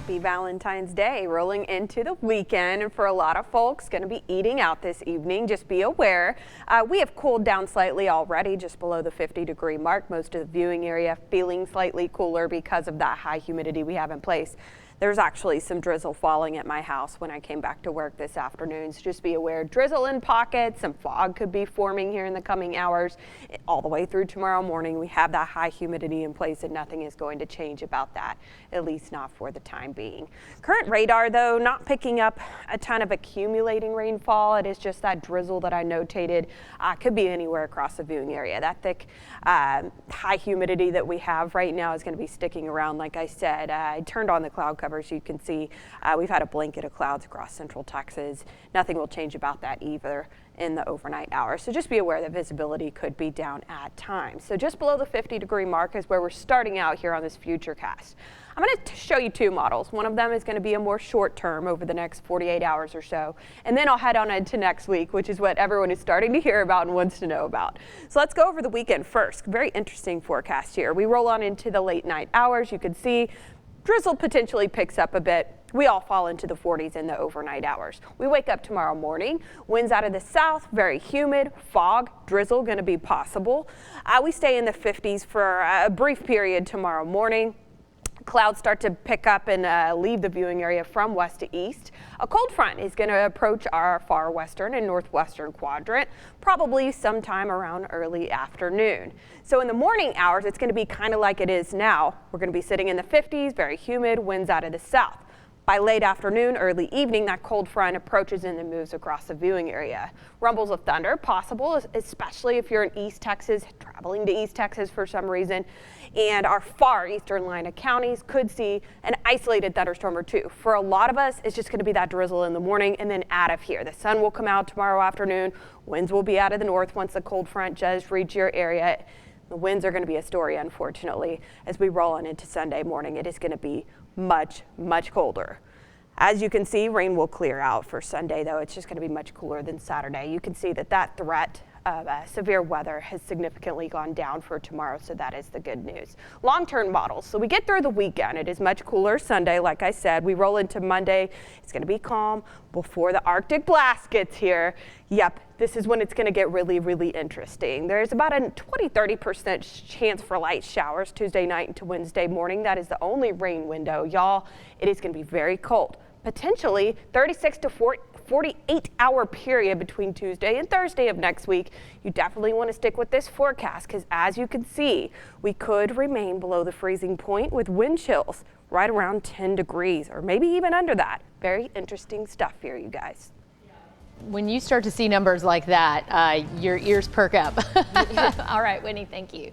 Happy Valentine's Day, rolling into the weekend, and for a lot of folks going to be eating out this evening. Just be aware, we have cooled down slightly already, just below the 50-degree mark. Most of the viewing area feeling slightly cooler because of that high humidity we have in place. There's actually some drizzle falling at my house when I came back to work this afternoon, so just be aware, drizzle in pockets. Some fog could be forming here in the coming hours. All the way through tomorrow morning, we have that high humidity in place, and nothing is going to change about that, at least not for the time being. Current radar, though, not picking up a ton of accumulating rainfall. It is just that drizzle that I notated. Could be anywhere across the viewing area. That thick, high humidity that we have right now is going to be sticking around. Like I said, I turned on the cloud cover. You can see we've had a blanket of clouds across central Texas. Nothing will change about that either in the overnight hours. So just be aware that visibility could be down at times. So just below the 50-degree mark is where we're starting out here on this Futurecast. I'm going to show you two models. One of them is going to be a more short term over the next 48 hours or so. And then I'll head on into next week, which is what everyone is starting to hear about and wants to know about. So let's go over the weekend first. Very interesting forecast here. We roll on into the late night hours. You can see drizzle potentially picks up a bit. We all fall into the 40s in the overnight hours. We wake up tomorrow morning, winds out of the south, very humid, fog, drizzle going to be possible. We stay in the 50s for a brief period tomorrow morning. Clouds start to pick up and leave the viewing area from west to east. A cold front is going to approach our far western and northwestern quadrant, probably sometime around early afternoon. So in the morning hours, it's going to be kind of like it is now. We're going to be sitting in the 50s, very humid, winds out of the south. By late afternoon, early evening, that cold front approaches and then moves across the viewing area. Rumbles of thunder possible, especially if you're in East Texas, traveling to East Texas for some reason. And our far eastern line of counties could see an isolated thunderstorm or two. For a lot of us, it's just going to be that drizzle in the morning and then out of here. The sun will come out tomorrow afternoon. Winds will be out of the north once the cold front does reach your area. The winds are going to be a story, unfortunately, as we roll on into Sunday morning. It is going to be much colder. As you can see, rain will clear out for Sunday, though. It's just going to be much cooler than Saturday. You can see that threat of severe weather has significantly gone down for tomorrow, so that is the good news. Long-term models. So we get through the weekend. It is much cooler Sunday, like I said. We roll into Monday. It's going to be calm before the Arctic blast gets here. Yep, this is when it's going to get really interesting. There's about a 20-30% chance for light showers Tuesday night into Wednesday morning. That is the only rain window, y'all. It is going to be very cold. Potentially 36 to 48-hour period between Tuesday and Thursday of next week. You definitely want to stick with this forecast because, as you can see, we could remain below the freezing point with wind chills right around 10 degrees or maybe even under that. Very interesting stuff here, you guys. When you start to see numbers like that, your ears perk up. All right, Whitney, thank you.